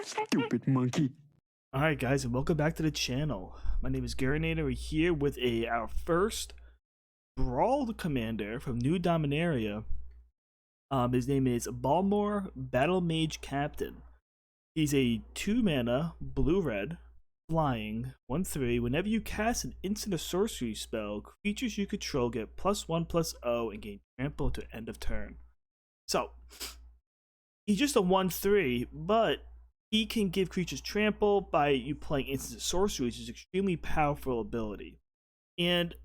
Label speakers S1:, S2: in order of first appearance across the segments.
S1: Stupid monkey.
S2: Alright guys, and welcome back to the channel. My name is Garinator. We're here with our first Brawl commander from New Dominaria. His name is Balmor, Battle Mage Captain. He's a 2-mana, blue-red, flying, 1/3. Whenever you cast an instant or sorcery spell, creatures you control get +1/+0 and gain trample to end of turn. So, he's just a 1/3, but he can give creatures trample by you playing instant sorcery, which is an extremely powerful ability. And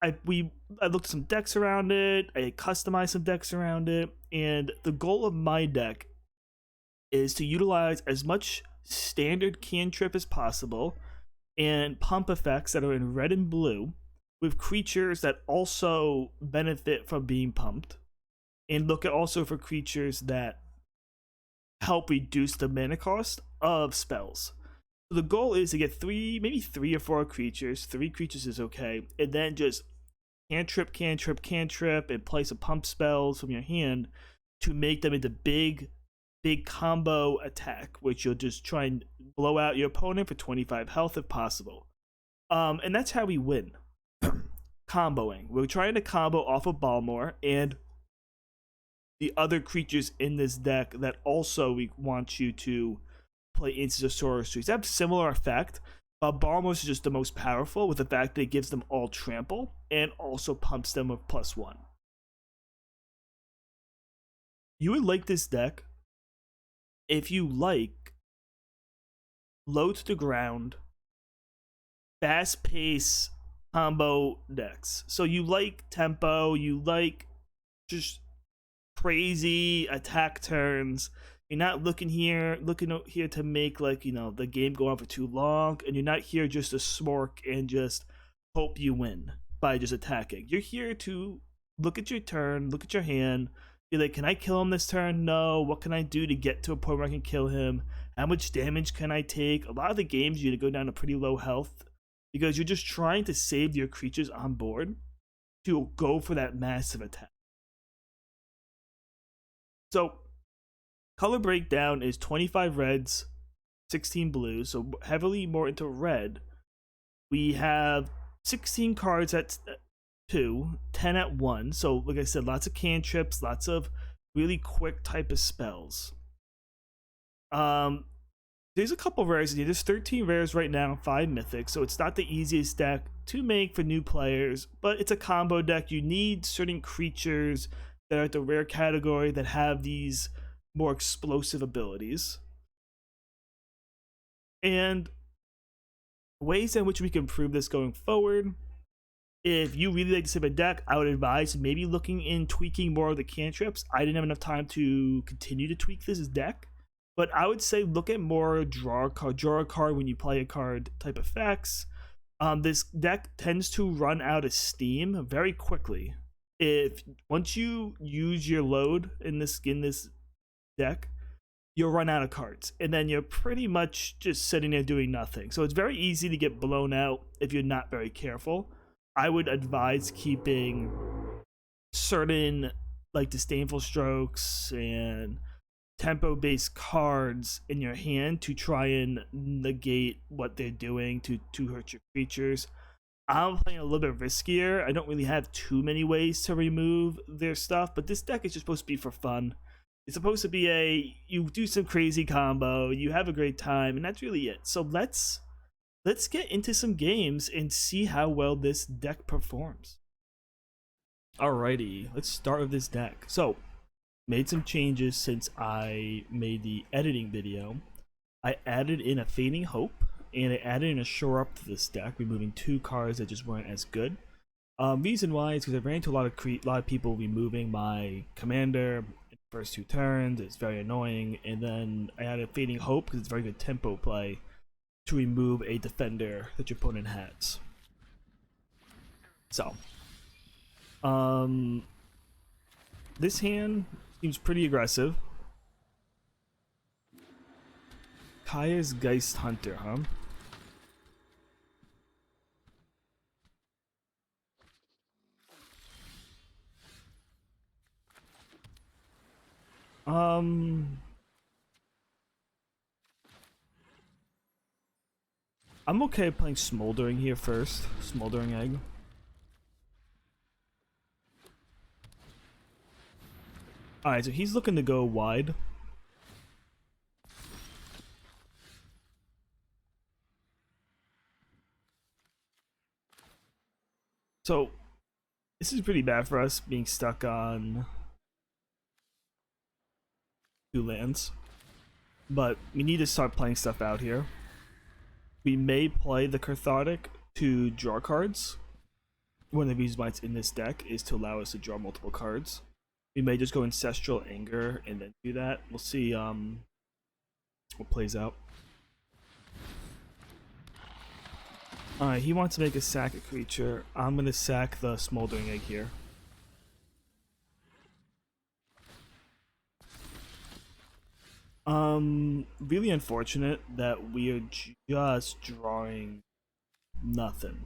S2: I looked at some decks around it, I customized some decks around it, and the goal of my deck is to utilize as much standard cantrip as possible and pump effects that are in red and blue with creatures that also benefit from being pumped, and look at also for creatures that help reduce the mana cost of spells. So the goal is to get maybe 3 or 4 creatures. 3 creatures is okay, and then just cantrip, and play some pump spells from your hand to make them into big combo attack, which you'll just try and blow out your opponent for 25 health if possible. And that's how we win. Comboing. We're trying to combo off of Balmor and the other creatures in this deck that also we want you to play into the sorceries. They have similar effect. Balmor is just the most powerful with the fact that it gives them all trample and also pumps them with +1. You would like this deck if you like low to the ground, fast pace combo decks. So you like tempo, you like just crazy attack turns. You're not looking here to make, like, the game go on for too long, and you're not here just to smork and just hope you win by just attacking. You're here to look at your turn, look at your hand, be like, can I kill him this turn? No. What can I do to get to a point where I can kill him? How much damage can I take? A lot of the games you need to go down to pretty low health because you're just trying to save your creatures on board to go for that massive attack. So color breakdown is 25 reds, 16 blues, so heavily more into red. We have 16 cards at 2, 10 at 1. So like I said, lots of cantrips, lots of really quick type of spells. There's a couple rares in here. There's 13 rares right now, 5 mythics, so it's not the easiest deck to make for new players, but it's a combo deck. You need certain creatures that are at the rare category that have these more explosive abilities. And ways in which we can improve this going forward: if you really like this type of deck, I would advise maybe looking in tweaking more of the cantrips. I didn't have enough time to continue to tweak this deck, but I would say look at more draw a card when you play a card type effects. This deck tends to run out of steam very quickly. Once you use your load in this deck, you'll run out of cards, and then you're pretty much just sitting there doing nothing. So it's very easy to get blown out if you're not very careful. I would advise keeping certain, like, disdainful strokes and tempo-based cards in your hand to try and negate what they're doing to hurt your creatures. I'm playing a little bit riskier. I don't really have too many ways to remove their stuff, but this deck is just supposed to be for fun. It's supposed to be you do some crazy combo, you have a great time, and that's really it. So let's get into some games and see how well this deck performs. Alrighty, let's start with this deck. So, made some changes since I made the editing video. I added in a Fading Hope, and I added in a Shore Up to this deck, removing 2 cards that just weren't as good. Reason why is because I ran into a lot of people removing my commander in the first 2 turns. It's very annoying, and then I added Fading Hope because it's very good tempo play to remove a defender that your opponent has. So, this hand seems pretty aggressive. Kaya's Geist Hunter, huh? I'm okay playing Smoldering here first. Smoldering Egg. Alright, so he's looking to go wide. So, this is pretty bad for us, being stuck on 2 lands. But we need to start playing stuff out here. We may play the Cathartic to draw cards. One of the reasons why it's in this deck is to allow us to draw multiple cards. We may just go Ancestral Anger and then do that. We'll see what plays out. Alright, he wants to make a sack a creature. I'm going to sack the Smoldering Egg here. Really unfortunate that we are just drawing nothing.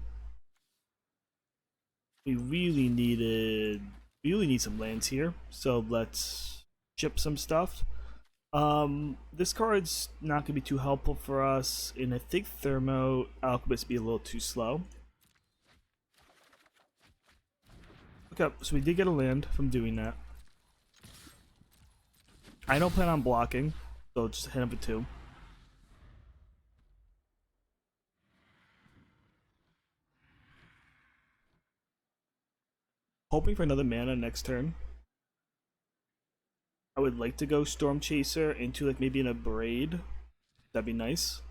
S2: We really need some lands here, so let's chip some stuff. This card's not gonna be too helpful for us, and I think Thermo Alchemist be a little too slow. Okay, so we did get a land from doing that. I don't plan on blocking, so just hit him for 2. Hoping for another mana next turn. I would like to go Storm Chaser into like maybe an Abrade. That'd be nice.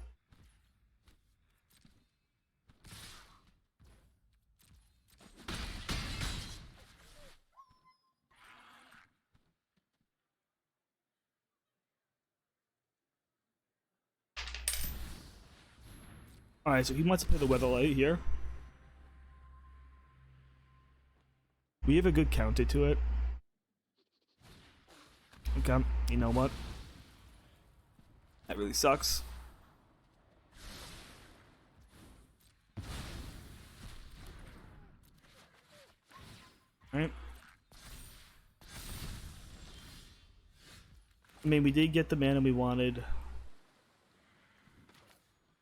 S2: Alright, so he wants to play the Weatherlight here. We have a good counter to it. Okay, you know what? That really sucks. Alright. I mean, we did get the mana we wanted.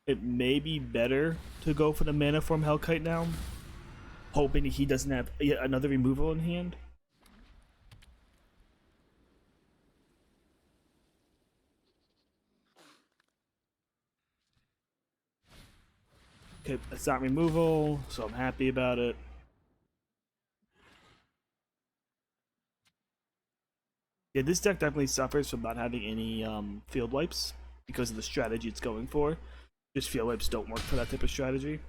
S2: It may be better to go for the Mana Form Hellkite now. Hoping he doesn't have yet another removal in hand. Okay, it's not removal, so I'm happy about it. Yeah, this deck definitely suffers from not having any field wipes because of the strategy it's going for. Just field wipes don't work for that type of strategy.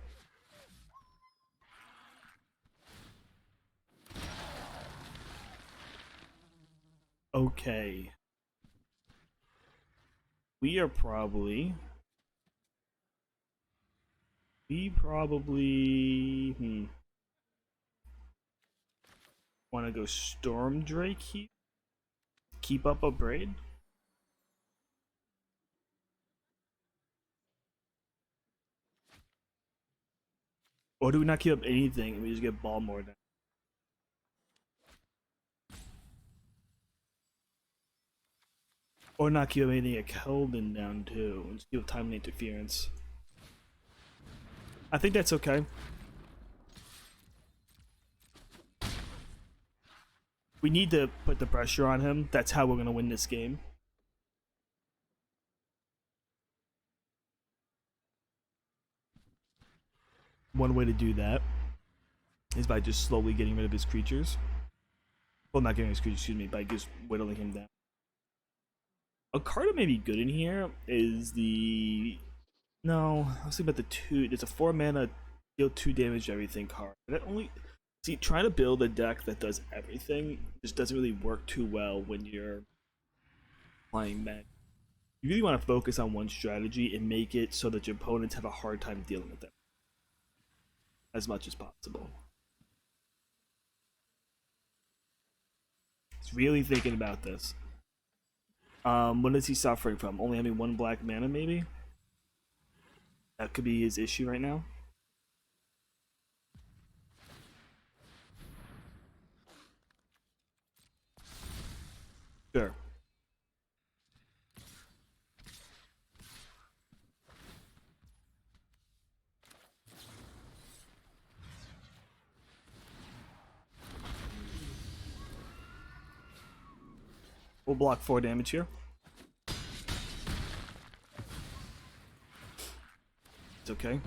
S2: Okay. We probably want to go Storm Drake here. Keep up a braid. Or do we not keep up anything and we just get Balmor down? Or not keep up anything, get Keldon down too, and just deal with timely interference. I think that's okay. We need to put the pressure on him. That's how we're going to win this game. One way to do that is by just slowly getting rid of his creatures. Well, not getting his creatures, excuse me, by just whittling him down. A card that may be good in here is the... No, I was thinking about the 2. There's a 4 mana, deal 2 damage to everything card. That only... See, trying to build a deck that does everything just doesn't really work too well when you're playing Magic. You really want to focus on one strategy and make it so that your opponents have a hard time dealing with them as much as possible. He's really thinking about this. What is he suffering from? Only having 1 black mana, maybe? That could be his issue right now. Sure. We'll block 4 damage here. It's okay.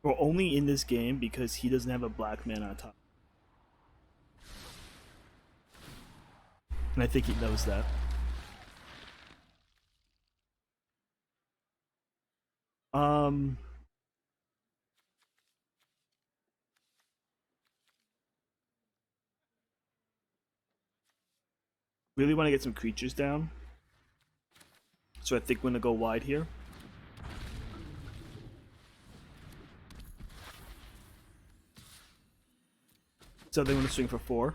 S2: We're only in this game because he doesn't have a black man on top. And I think he knows that. Really want to get some creatures down. So I think we're gonna go wide here. So they want to swing for 4.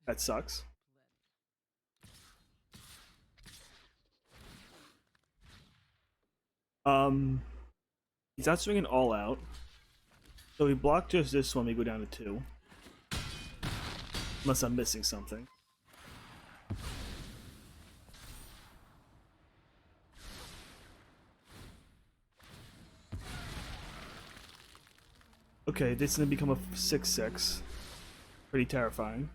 S2: That sucks. He's not swinging all out. So we block just this one, we go down to 2. Unless I'm missing something. Okay, this is gonna become a 6/6. Pretty terrifying.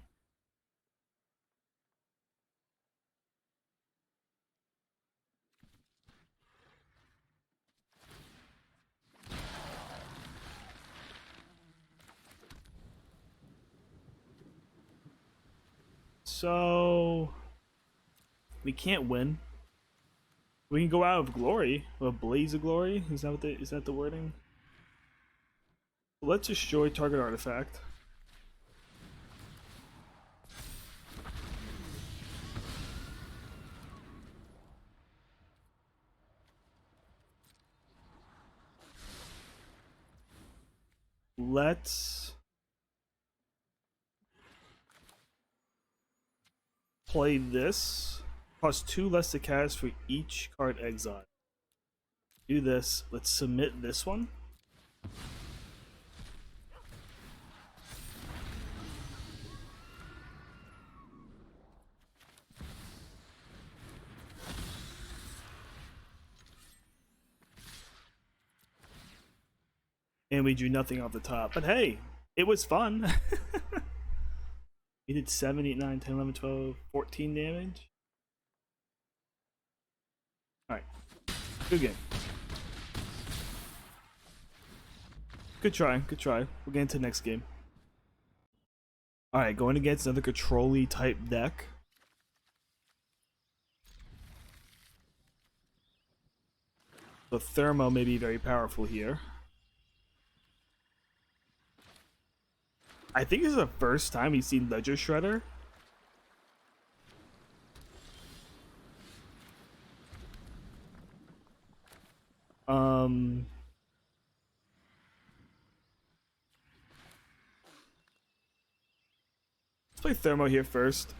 S2: So we can't win. We can go out of glory, a blaze of glory. Is that the wording? Let's destroy target artifact. Let's play this. Cost 2 less to cast for each card exiled. Do this. Let's submit this one. And we drew nothing off the top. But hey, it was fun. We did 7, 8, 9, 10, 11, 12, 14 damage. Alright. Good game. Good try, good try. We'll get into the next game. Alright, going against another control-y type deck. So Thermo may be very powerful here. I think this is the first time we've seen Ledger Shredder. Let's play Thermo here first.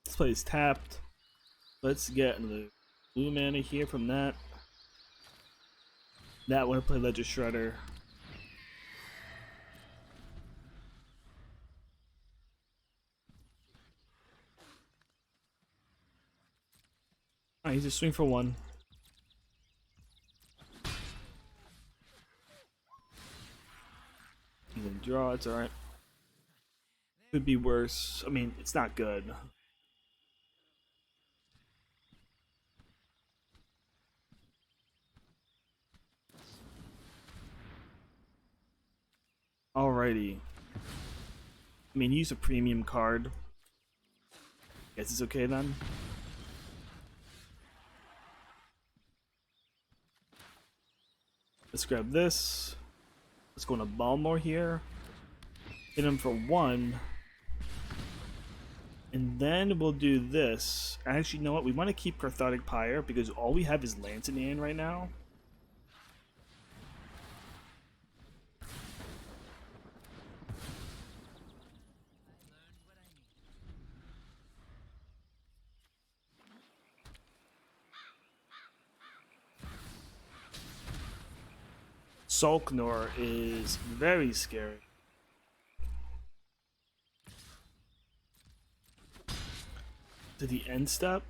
S2: This play is tapped. Let's get the blue mana here from that. That one to play Ledger Shredder. Alright, he's just swing for 1. He can draw, it's alright. Could be worse. I mean, it's not good. Alrighty. I mean, use a premium card. Guess it's okay then. Let's grab this. Let's go into Balmor here. hit him for 1. And then we'll do this. Actually, you know what? We want to keep Cathartic Pyre because all we have is Lance in hand right now. Sulknor is very scary. To the end step.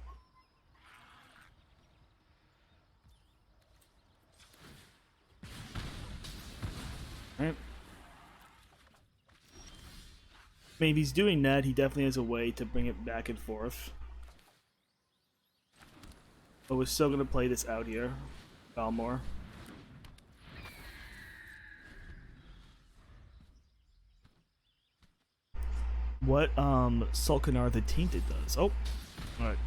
S2: Right. Maybe he's doing that. He definitely has a way to bring it back and forth. But we're still gonna play this out here, Balmor. What Sulkanar the Tainted does. Oh, alright.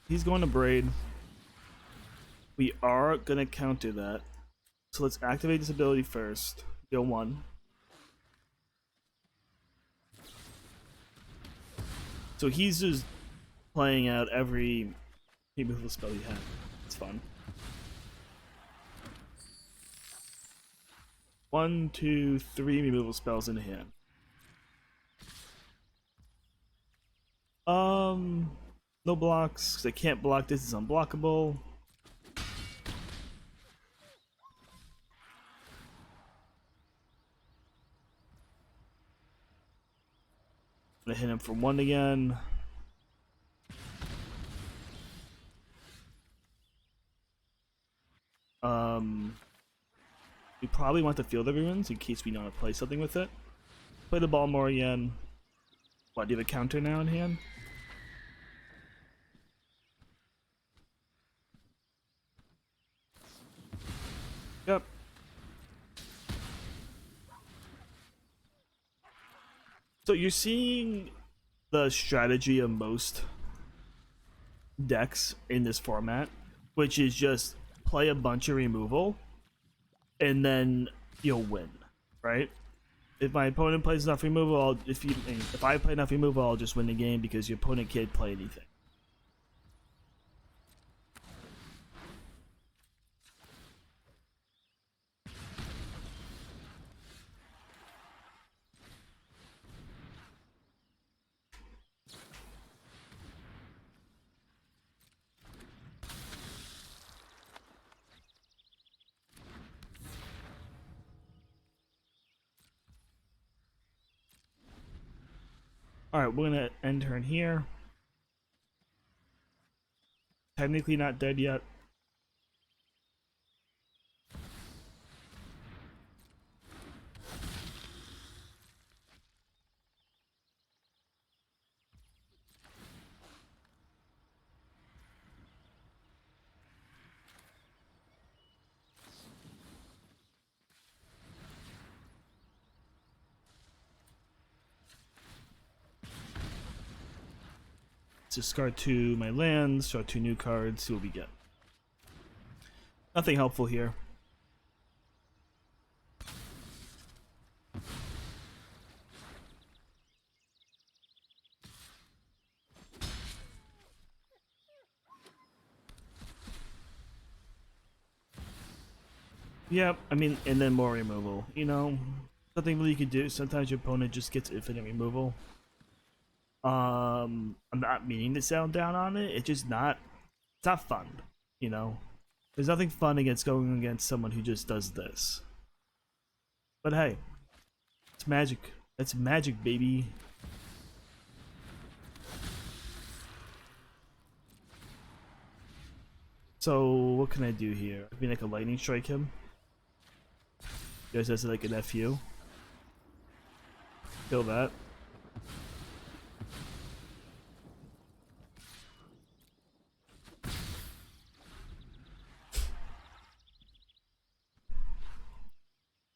S2: He's going to Braid. We are gonna counter that. So let's activate this ability first. Go 1. So he's just playing out every removal spell he had. It's fun. 1, 2, 3 removal spells in hand. No blocks, because I can't block this, it's unblockable. I'm gonna hit him for 1 again. We probably want to field everyone's in case we want to play something with it. Play the Balmor again. What, do you have a counter now in hand? Yep. So you're seeing the strategy of most decks in this format, which is just play a bunch of removal and then you'll win, right? If my opponent plays enough removal, if I play enough removal, I'll just win the game because your opponent can't play anything. Alright, we're gonna end turn here. Technically not dead yet. Discard 2 my lands, draw 2 new cards, see what we get. Nothing helpful here. Yep, I mean, and then more removal. You know, nothing really you can do. Sometimes your opponent just gets infinite removal. I'm not meaning to sound down on it. It's just not. It's not fun. You know, there's nothing fun against going against someone who just does this. But hey, it's magic. That's magic, baby. So what can I do here? I mean, I can lightning strike him. You guys, that's like an FU. Kill that.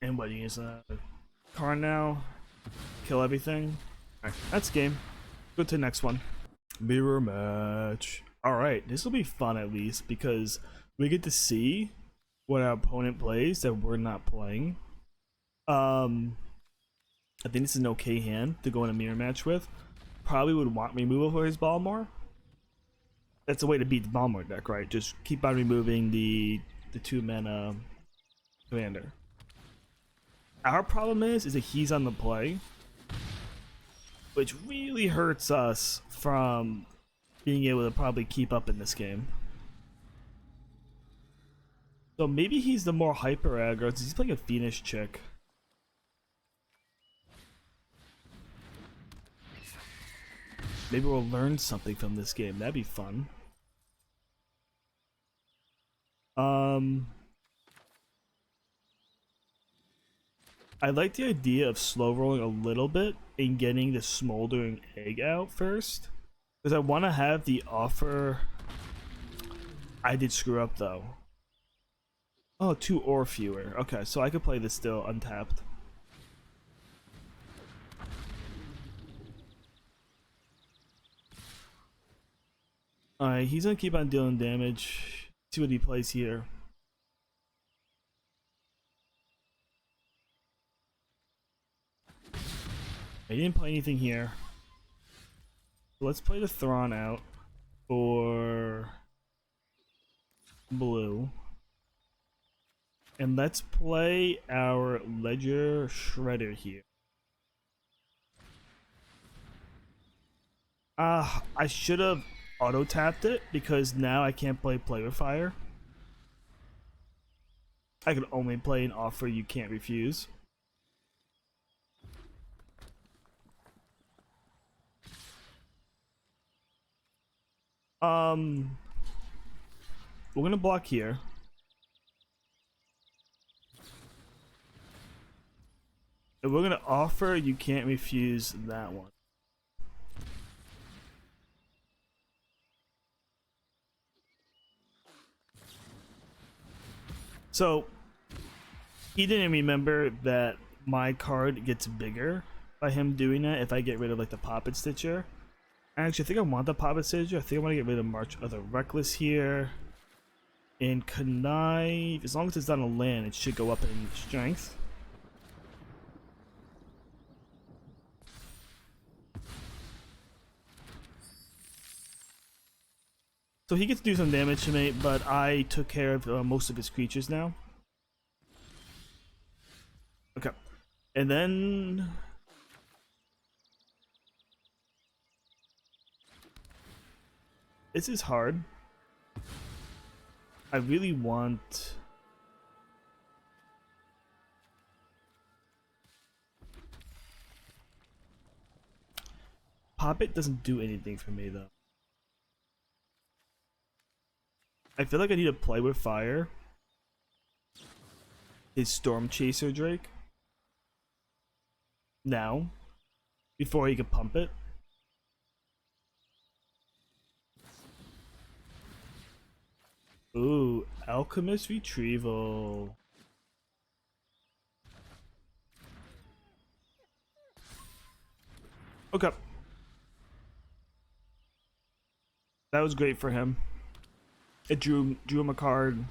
S2: And what, you use a car now? Kill everything? Alright, that's game. Go to the next one. Mirror match. Alright, this will be fun at least because we get to see what our opponent plays that we're not playing. I think this is an okay hand to go in a mirror match with. Probably would want removal for his Balmor. That's a way to beat the Balmor deck, right? Just keep on removing the 2-mana commander. Our problem is that he's on the play, which really hurts us from being able to probably keep up in this game. So maybe he's the more hyper aggro. He's playing a Fiendish chick. Maybe we'll learn something from this game. That'd be fun. I like the idea of slow rolling a little bit and getting the smoldering egg out first, because I want to have the offer. I did screw up though. Oh, 2 or fewer. Okay, so I could play this still untapped. Alright, he's gonna keep on dealing damage. See what he plays here. I didn't play anything here. Let's play the Thrawn out for blue. And let's play our Ledger Shredder here. I should have auto-tapped it because now I can't play with fire. I can only play an offer you can't refuse. We're gonna block here. And we're gonna offer you can't refuse that one. So he didn't remember that my card gets bigger by him doing that if I get rid of like the Poppet Stitcher. Actually, I think I want the Poppet Stitcher. I think I want to get rid of March of the Reckless here. And Connive, as long as it's not a land, it should go up in strength. So he gets to do some damage to me, but I took care of most of his creatures now. Okay. And then... this is hard. I really want... Poppet doesn't do anything for me though. I feel like I need to play with fire. His Storm Chaser Drake. Now. Before he could pump it. Ooh, Alchemist Retrieval. Okay. That was great for him. It drew him a card.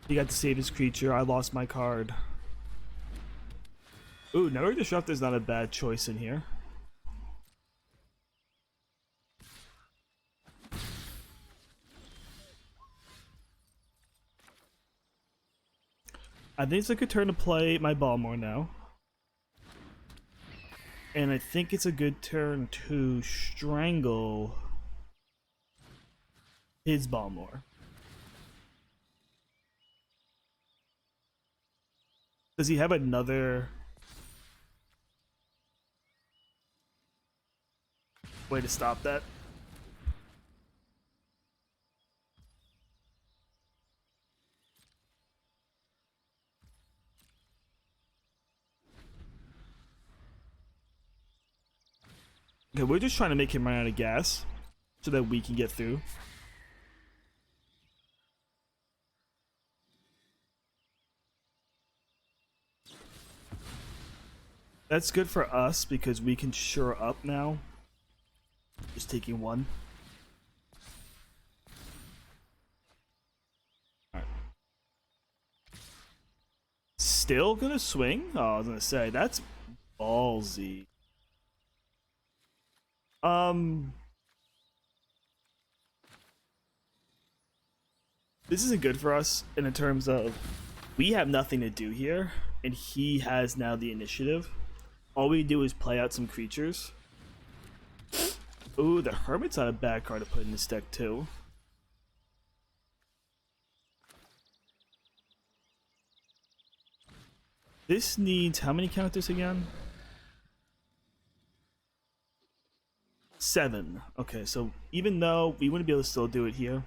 S2: He got to save his creature. I lost my card. Ooh, Network Disruptor is not a bad choice in here. I think it's a good turn to play my Balmor now. And I think it's a good turn to strangle his Balmor. Does he have another way to stop that? Okay, we're just trying to make him run out of gas so that we can get through. That's good for us because we can shore up now. Just taking one. Alright. Still gonna swing? Oh, I was gonna say, that's Ballsy. Um, this isn't good for us in terms of we have nothing to do here, and he has now the initiative. All we do is play out some creatures. Ooh, the Hermit's not a bad card to put in this deck too. This needs how many counters again? 7. Okay, so even though we wouldn't be able to still do it here.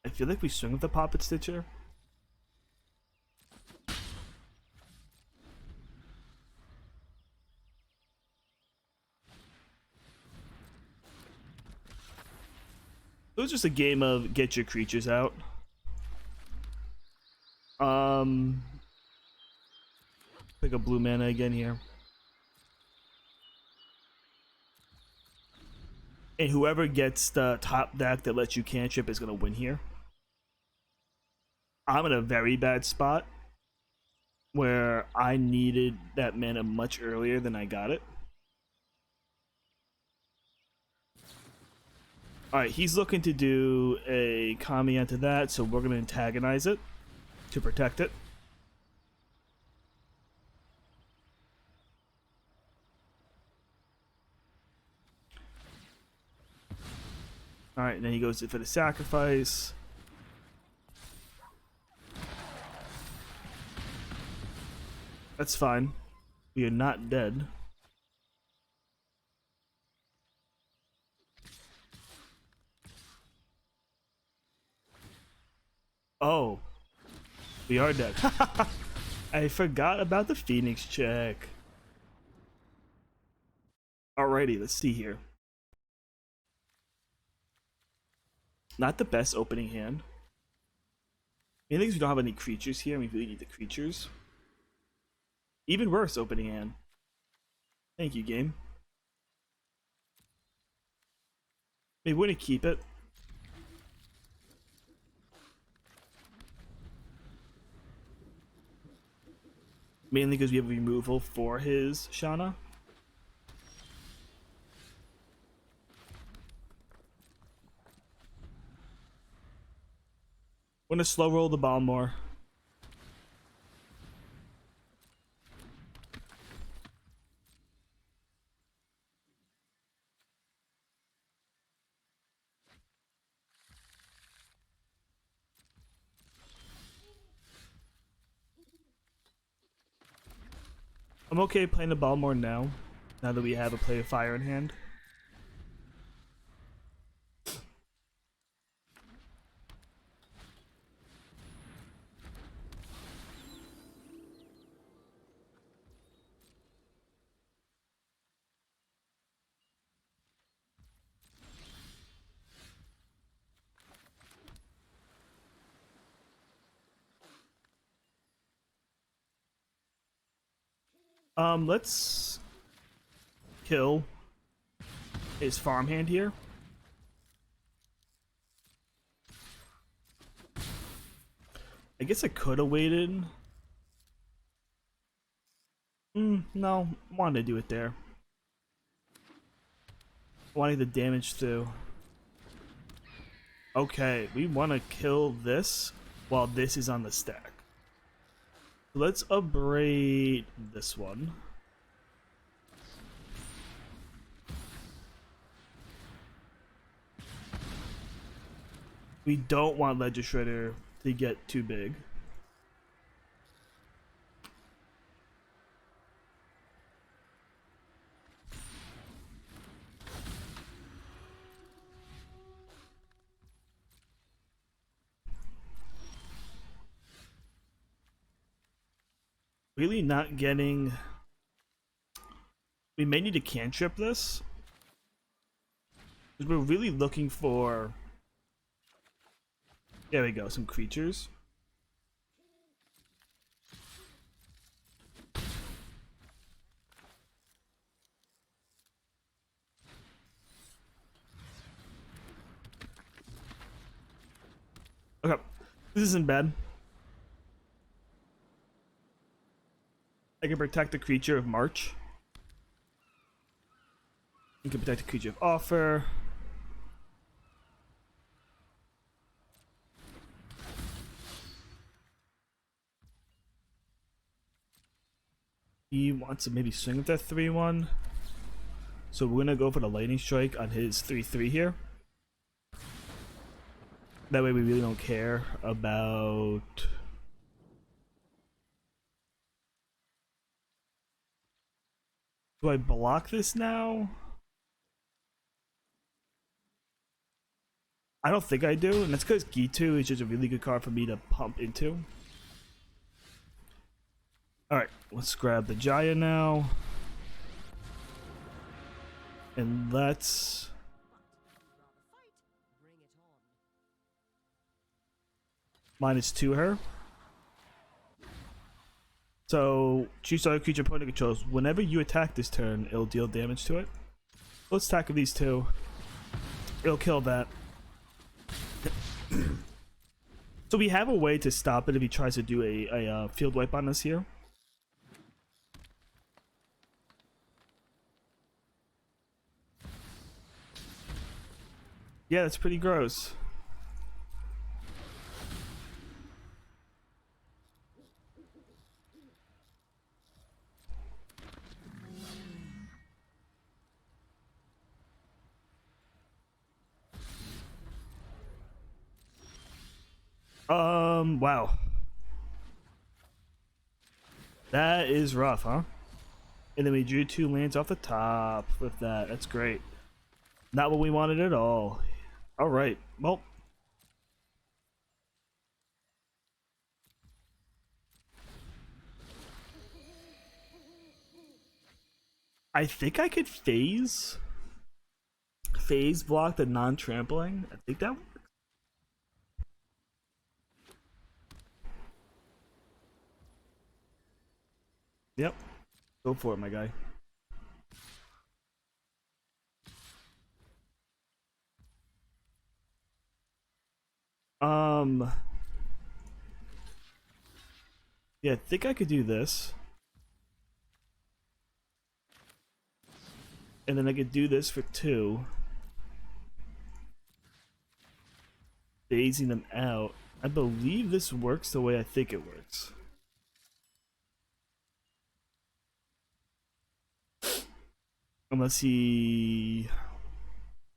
S2: I feel like we swing with the Poppet Stitcher. It was just a game of get your creatures out. Pick a blue mana again here. And whoever gets the top deck that lets you cantrip is gonna win here. I'm in a very bad spot where I needed that mana much earlier than I got it. Alright, he's looking to do a Kami onto that, so we're gonna antagonize it to protect it. Alright, then he goes for the sacrifice. That's fine. We are not dead. Oh. We are dead. I forgot about the Phoenix check. Alrighty, let's see here. Not the best opening hand. Mainly because we don't have any creatures here and we really need the creatures. Even worse opening hand. Thank you, game. Maybe we wouldn't keep it. Mainly because we have removal for his Shauna. I'm gonna slow roll the Balmor. I'm okay playing the Balmor now that we have a play of fire in hand. Let's kill his farmhand here. I guess I could have waited. No, wanted to do it there. Wanting the damage through. Okay, we want to kill this while this is on the stack. Let's abrade this one. We don't want Ledger Shredder to get too big. Really not getting... We may need to cantrip this. Because we're really looking for... There we go, some creatures. Okay, this isn't bad. I can protect the creature of March. You can protect the creature of Offer. He wants to maybe swing with that 3/1. So we're gonna go for the lightning strike on his 3/3 here. That way we really don't care about... Do I block this now? I don't think I do, and that's because Gitu is just a really good card for me to pump into. Alright, let's grab the Jaya now. And let's... -2 her. So, choose other creature opponent controls. Whenever you attack this turn, it'll deal damage to it. Let's attack with these two. It'll kill that. So we have a way to stop it if he tries to do a field wipe on us here. Yeah, that's pretty gross. Wow. That is rough, huh? And then we drew 2 lands off the top with that. That's great. Not what we wanted at all. Alright, well. I think I could phase block the non-trampling. I think that works. Yep. Go for it, my guy. Yeah, I think I could do this. And then I could do this for 2. Phasing them out. I believe this works the way I think it works. Unless he...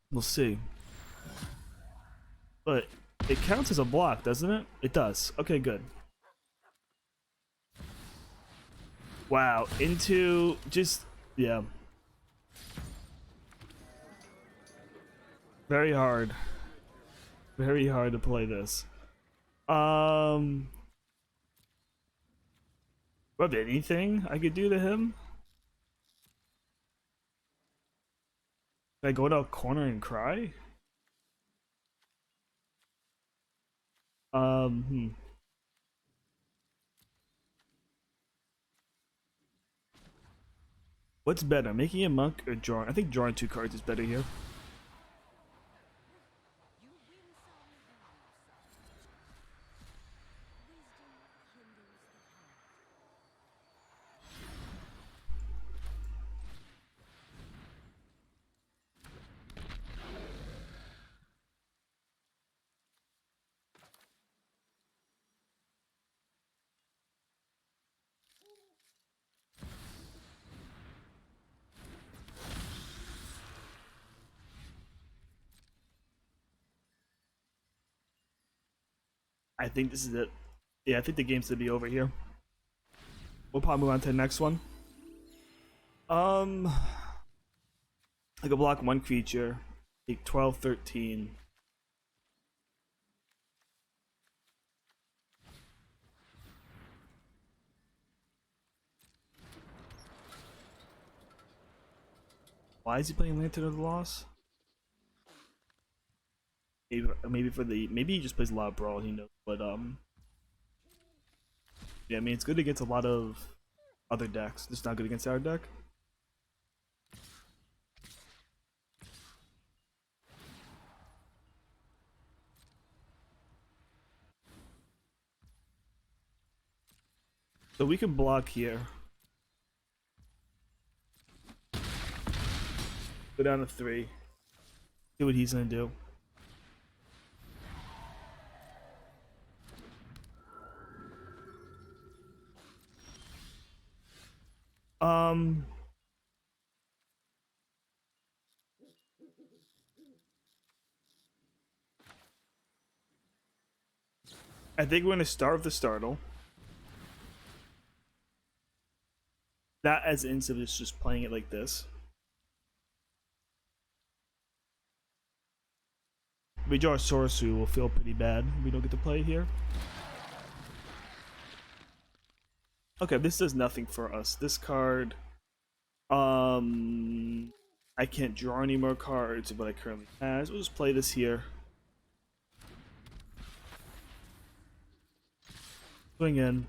S2: We'll see. But it counts as a block, doesn't it? It does. Okay, good. Wow, into just... yeah. Very hard. Very hard to play this. What anything I could do to him? Can I go to a corner and cry? What's better, making a monk or drawing? I think drawing 2 cards is better here. I think this is it. Yeah, I think the game's gonna be over here. We'll probably move on to the next one. I could block 1 creature. Take 12, 13. Why is he playing Lantern of the Lost? Maybe for the... maybe he just plays a lot of Brawl, he knows. But, yeah, I mean, it's good against a lot of other decks. It's not good against our deck. So we can block here. Go down to 3. See what he's gonna do. Um, I think we're gonna start with the startle. Not as instead of just playing it like this. If we draw a Sorosu, we'll feel pretty bad. We don't get to play here. Okay, this does nothing for us. This card, I can't draw any more cards, but I currently has. We'll just play this here. Swing in.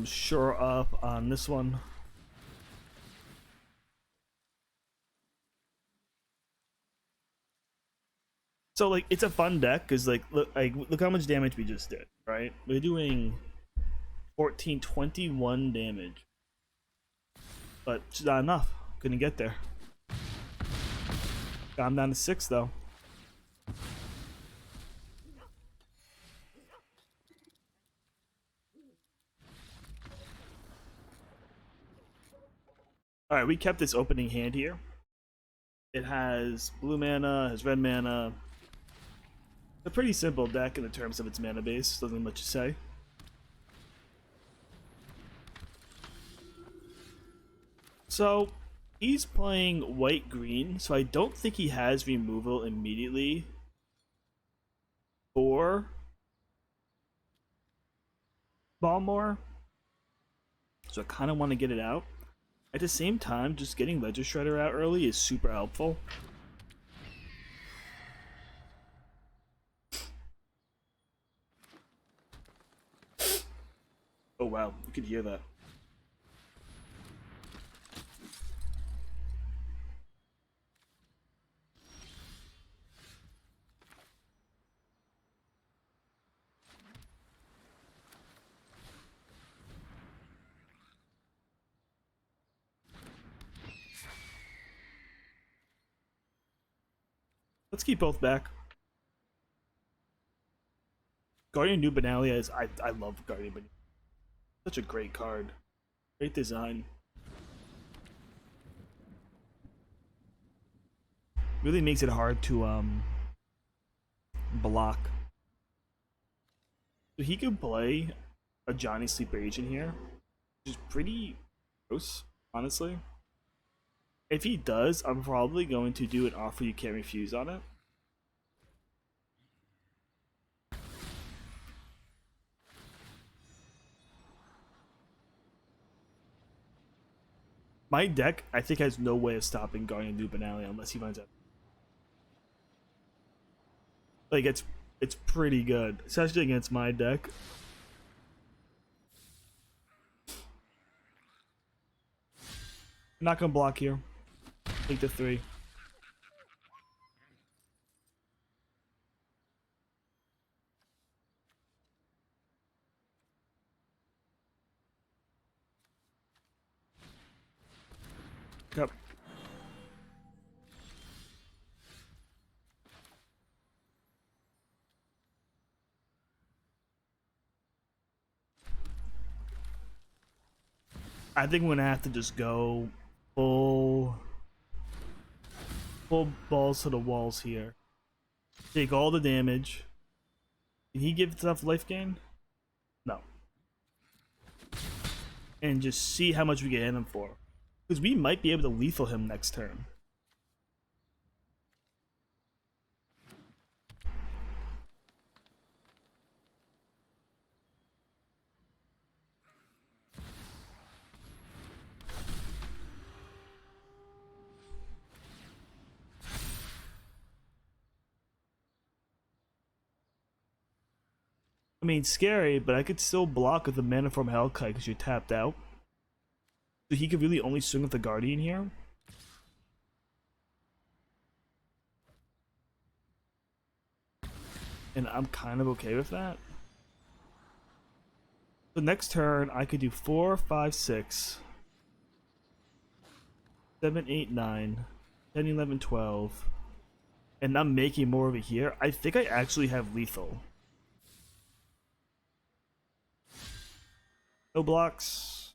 S2: Sure up on this one. So like it's a fun deck because like look how much damage we just did, right? We're doing 1421 damage. But it's not enough. Couldn't get there. I'm down to 6 though. Alright, we kept this opening hand here. It has blue mana, has red mana. It's a pretty simple deck in the terms of its mana base, doesn't much to say. So, he's playing white-green, so I don't think he has removal immediately for Balmor. So I kind of want to get it out. At the same time, just getting Ledger Shredder out early is super helpful. Oh wow, you could hear that. Let's keep both back. Guardian New Benalia is I love Guardian Benalia. Such a great card. Great design. Really makes it hard to block. So he can play a Johnny Sleeper Agent here, which is pretty gross, honestly. If he does, I'm probably going to do an offer you can't refuse on it. My deck, I think, has no way of stopping Guardian New Benalia unless he finds out. Like, it's pretty good, especially against my deck. I'm not gonna block here. Take the 3. Yep. I think we're gonna have to just go full balls to the walls here. Take all the damage. Can he give enough life gain? No. And just see how much we can hit him for. Because we might be able to lethal him next turn. I mean, scary, but I could still block with the Mana Form Hellkite because you're tapped out. So he could really only swing with the Guardian here. and I'm kind of okay with that. The next turn, I could do 4, 5, 6, 7, 8, 9, 10, 11, 12, and I'm making more over here. I think I actually have lethal. No blocks.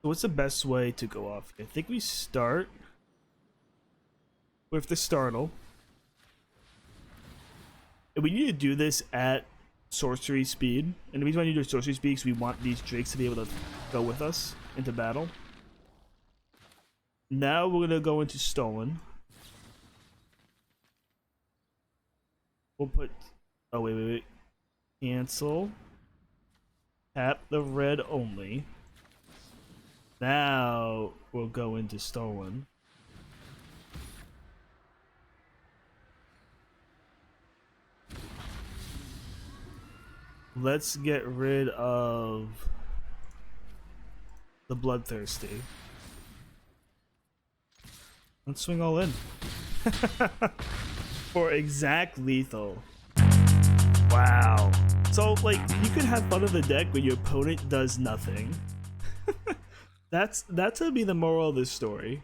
S2: So what's the best way to go off? I think we start with the startle. And we need to do this at sorcery speed. And the reason why we need to do sorcery speed is we want these drakes to be able to go with us into battle. Now we're gonna go into stolen. We'll put, oh wait. Cancel. Tap the red only. Now we'll go into stolen. Let's get rid of the bloodthirsty. Let's swing all in. For exact lethal. Wow. So like you can have fun of the deck when your opponent does nothing. That's gonna be the moral of this story.